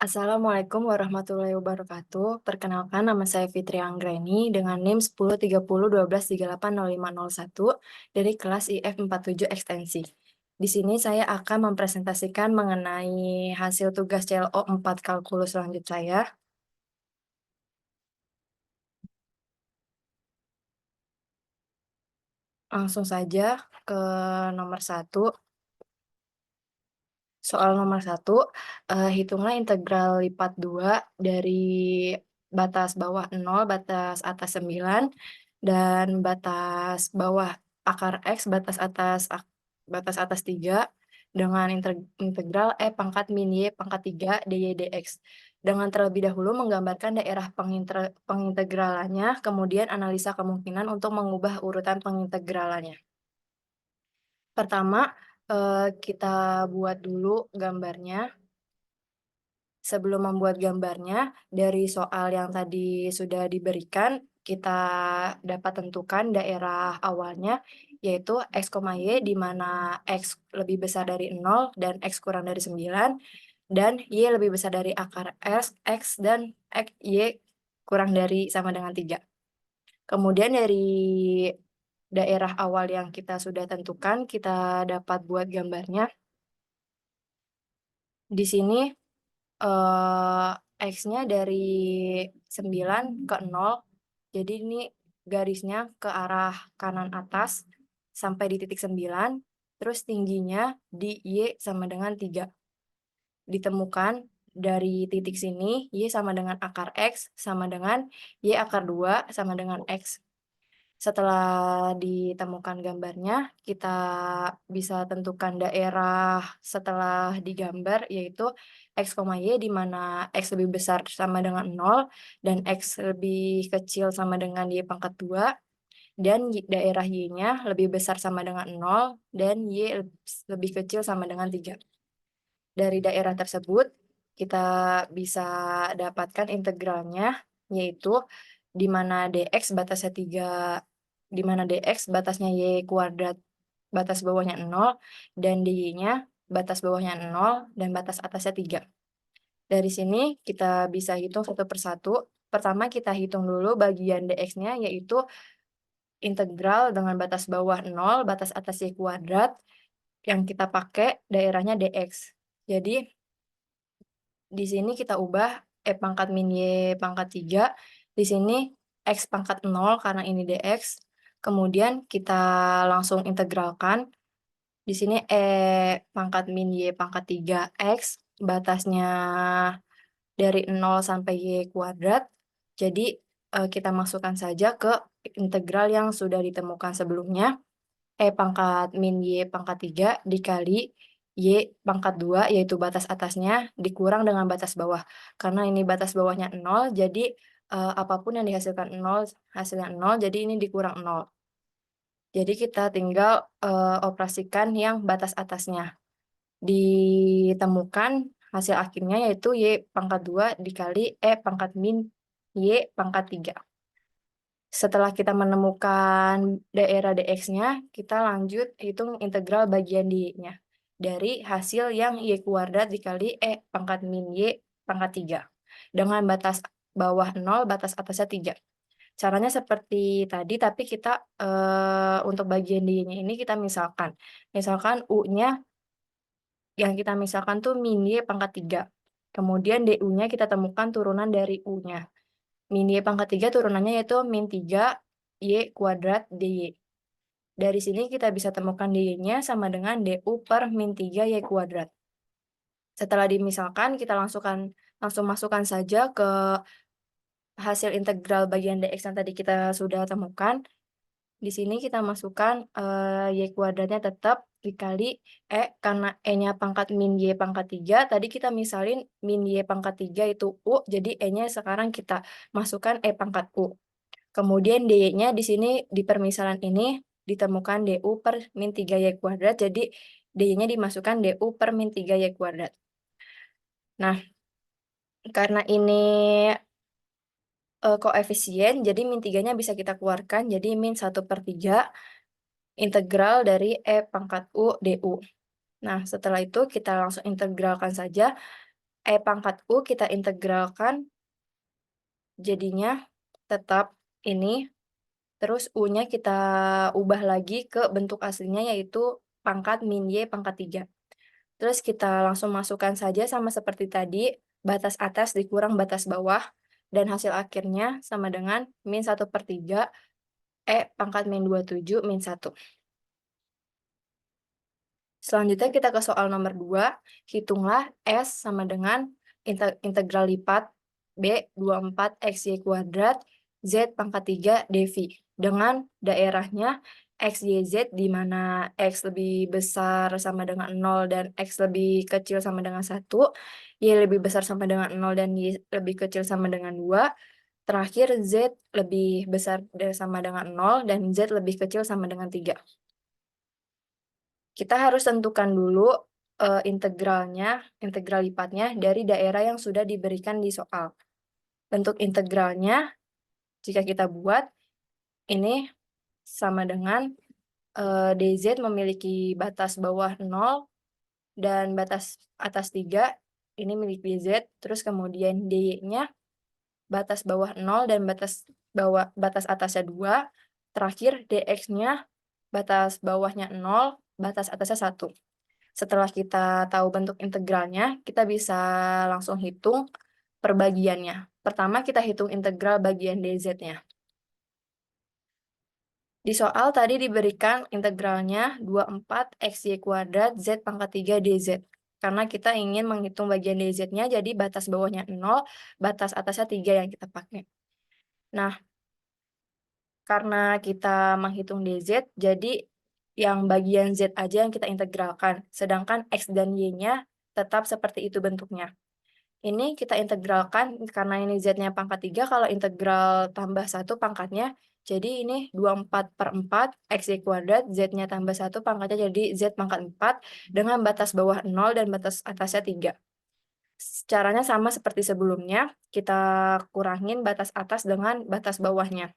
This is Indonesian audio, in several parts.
Assalamualaikum warahmatullahi wabarakatuh. Perkenalkan, nama saya Fitri Anggreni dengan NIM 103012380501 dari kelas IF 47 Ekstensi. Di sini saya akan mempresentasikan mengenai hasil tugas CLO 4 kalkulus lanjut saya. Langsung saja ke nomor 1. Soal nomor 1, hitunglah integral lipat 2 dari batas bawah 0, batas atas 9, dan batas bawah akar X, batas atas 3, dengan integral E pangkat min Y pangkat 3 dy dx. Dengan terlebih dahulu menggambarkan daerah pengintegralannya, kemudian analisa kemungkinan untuk mengubah urutan pengintegralannya. Pertama, kita buat dulu gambarnya. Sebelum membuat gambarnya, dari soal yang tadi sudah diberikan, kita dapat tentukan daerah awalnya, yaitu X, Y, di mana X lebih besar dari 0 dan X kurang dari 9, dan Y lebih besar dari akar X dan Y kurang dari sama dengan 3. Kemudian dari daerah awal yang kita sudah tentukan, kita dapat buat gambarnya. Di sini X-nya dari 9 ke 0, jadi ini garisnya ke arah kanan atas sampai di titik 9, terus tingginya di Y sama dengan 3. Ditemukan dari titik sini, Y sama dengan akar X sama dengan Y akar 2 sama dengan X. Setelah ditemukan gambarnya, kita bisa tentukan daerah setelah digambar, yaitu X, Y, di mana X lebih besar sama dengan 0, dan X lebih kecil sama dengan Y pangkat 2, dan daerah Y-nya lebih besar sama dengan 0, dan Y lebih kecil sama dengan 3. Dari daerah tersebut, kita bisa dapatkan integralnya, yaitu di mana dx batasnya 3, di mana dx batasnya y kuadrat, batas bawahnya 0, dan dy-nya batas bawahnya 0, dan batas atasnya 3. Dari sini kita bisa hitung satu persatu. Pertama kita hitung dulu bagian dx-nya, yaitu integral dengan batas bawah 0, batas atas y kuadrat, yang kita pakai daerahnya dx. Jadi di sini kita ubah E pangkat min Y pangkat 3. Di sini X pangkat 0 karena ini dx. Kemudian kita langsung integralkan. Di sini E pangkat min Y pangkat 3X. Batasnya dari 0 sampai Y kuadrat. Jadi kita masukkan saja ke integral yang sudah ditemukan sebelumnya. E pangkat min Y pangkat 3 dikali Y pangkat 2, yaitu batas atasnya, dikurang dengan batas bawah. Karena ini batas bawahnya 0, jadi apapun yang dihasilkan 0, hasilnya 0, jadi ini dikurang 0. Jadi kita tinggal operasikan yang batas atasnya. Ditemukan hasil akhirnya yaitu Y pangkat 2 dikali E pangkat min Y pangkat 3. Setelah kita menemukan daerah dx-nya, kita lanjut hitung integral bagian y-nya. Dari hasil yang y kuadrat dikali E pangkat min Y pangkat 3. Dengan batas bawah 0, batas atasnya 3. Caranya seperti tadi, tapi kita untuk bagian dy-nya ini kita misalkan. Misalkan u-nya yang kita misalkan tuh min Y pangkat 3. Kemudian du-nya kita temukan turunan dari u-nya. Min Y pangkat 3 turunannya yaitu min 3 Y kuadrat dy. Dari sini kita bisa temukan dy-nya sama dengan du per min 3 Y kuadrat. Setelah dimisalkan, kita langsung masukkan saja ke hasil integral bagian dx yang tadi kita sudah temukan. Di sini kita masukkan Y kuadratnya tetap dikali E, karena E-nya pangkat min Y pangkat 3, tadi kita misalin min Y pangkat 3 itu U, jadi E-nya sekarang kita masukkan E pangkat U. Kemudian dy-nya di sini di permisalan ini ditemukan du per min 3y kuadrat, jadi dy-nya dimasukkan du per min 3y kuadrat. Nah, karena ini koefisien, jadi min 3-nya bisa kita keluarkan, jadi min 1/3 integral dari E pangkat U du. Nah, setelah itu kita langsung integralkan saja E pangkat U kita integralkan, jadinya tetap ini, terus U-nya kita ubah lagi ke bentuk aslinya yaitu pangkat min Y pangkat 3. Terus kita langsung masukkan saja sama seperti tadi, batas atas dikurang batas bawah, dan hasil akhirnya sama dengan min 1/3 E pangkat min 27 min 1. Selanjutnya kita ke soal nomor 2, hitunglah S sama dengan integral lipat B 24 XY² Z pangkat 3 dV dengan daerahnya X, Y, Z di mana X lebih besar sama dengan 0 dan X lebih kecil sama dengan 1, Y lebih besar sama dengan 0 dan Y lebih kecil sama dengan 2, terakhir Z lebih besar sama dengan 0 dan Z lebih kecil sama dengan 3. Kita harus tentukan dulu integral lipatnya dari daerah yang sudah diberikan di soal. Bentuk integralnya, jika kita buat, ini sama dengan dz memiliki batas bawah 0 dan batas atas 3, ini milik dz, terus kemudian dy-nya batas bawah 0 dan batas atasnya 2, terakhir dx-nya batas bawahnya 0, batas atasnya 1. Setelah kita tahu bentuk integralnya, kita bisa langsung hitung perbagiannya. Pertama, kita hitung integral bagian dz-nya. Di soal tadi diberikan integralnya 24 XY² Z pangkat 3 dz. Karena kita ingin menghitung bagian dz-nya, jadi batas bawahnya 0, batas atasnya 3 yang kita pakai. Nah, karena kita menghitung dz, jadi yang bagian Z aja yang kita integralkan, sedangkan X dan Y-nya tetap seperti itu bentuknya. Ini kita integralkan, karena ini Z-nya pangkat 3, kalau integral tambah 1 pangkatnya, jadi ini 24/4 XY², Z-nya tambah 1 pangkatnya jadi Z pangkat 4, dengan batas bawah 0 dan batas atasnya 3. Caranya sama seperti sebelumnya, kita kurangin batas atas dengan batas bawahnya.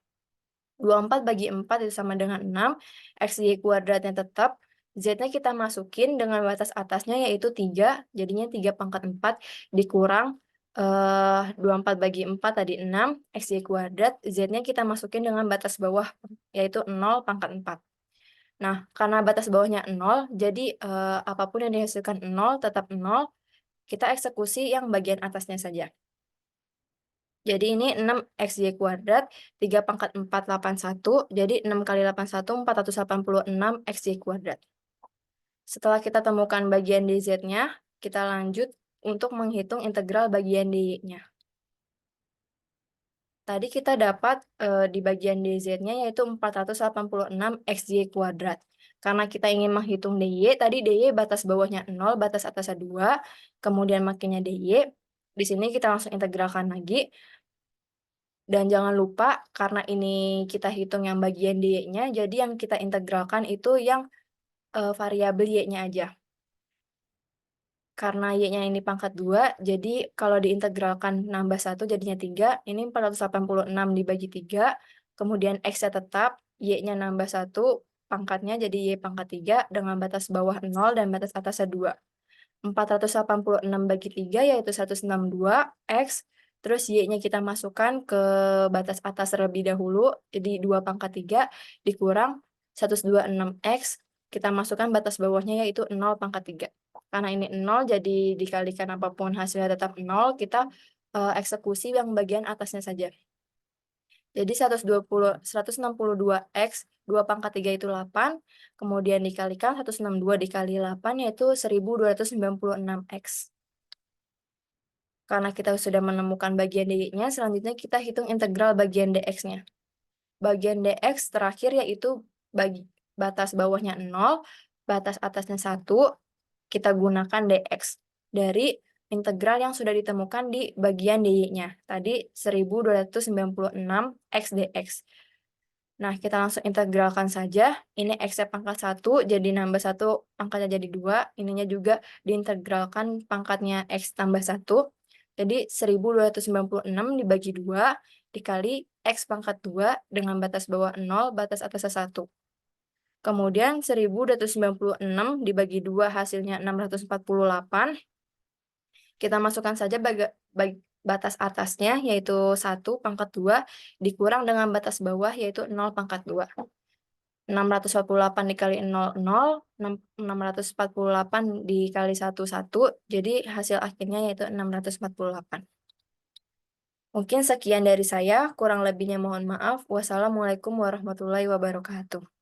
24 bagi 4 itu sama dengan 6, XY² tetap, Z-nya kita masukin dengan batas atasnya yaitu 3, jadinya 3 pangkat 4 dikurang 24 bagi 4 tadi 6, XY², Z-nya kita masukin dengan batas bawah yaitu 0 pangkat 4. Nah, karena batas bawahnya 0, jadi apapun yang dihasilkan 0 tetap 0, kita eksekusi yang bagian atasnya saja. Jadi ini 6 XY², 3 pangkat 4, 81, jadi 6 kali 81, 486 XY². Setelah kita temukan bagian dz-nya, kita lanjut untuk menghitung integral bagian dy-nya. Tadi kita dapat di bagian dz-nya yaitu 486 XY². Karena kita ingin menghitung dy, tadi dy batas bawahnya 0, batas atasnya 2, kemudian makinnya dy. Di sini kita langsung integralkan lagi. Dan jangan lupa, karena ini kita hitung yang bagian dy-nya, jadi yang kita integralkan itu yang variabel y-nya aja. Karena y-nya ini pangkat 2, jadi kalau diintegralkan nambah 1 jadinya 3, ini 486 dibagi 3, kemudian x-nya tetap, y-nya nambah 1, pangkatnya jadi y pangkat 3 dengan batas bawah 0 dan batas atasnya 2. 486 bagi 3 yaitu 162 X, terus Y-nya kita masukkan ke batas atas terlebih dahulu, jadi 2 pangkat 3 dikurang 126 X, kita masukkan batas bawahnya yaitu 0 pangkat 3. Karena ini 0, jadi dikalikan apapun hasilnya tetap 0, kita eksekusi yang bagian atasnya saja. Jadi 162 X, 2 pangkat 3 itu 8, kemudian dikalikan 162 dikali 8 yaitu 1296 X. Karena kita sudah menemukan bagian dy-nya, selanjutnya kita hitung integral bagian dx-nya. Bagian dx terakhir yaitu batas bawahnya 0, batas atasnya 1, kita gunakan dx dari integral yang sudah ditemukan di bagian dy-nya. Tadi 1296 x dx. Nah, kita langsung integralkan saja. Ini x-nya pangkat 1, jadi nambah 1, pangkatnya jadi 2. Ininya juga diintegralkan pangkatnya x tambah 1. Jadi 1296 dibagi 2, dikali x pangkat 2 dengan batas bawah 0, batas atasnya 1. Kemudian 1296 dibagi 2 hasilnya 648. Kita masukkan saja batas atasnya, yaitu 1/2 dikurang dengan batas bawah, yaitu 0/2. 648 dikali 0, 648 dikali 1, 1. Jadi hasil akhirnya yaitu 648. Mungkin sekian dari saya, kurang lebihnya mohon maaf. Wassalamualaikum warahmatullahi wabarakatuh.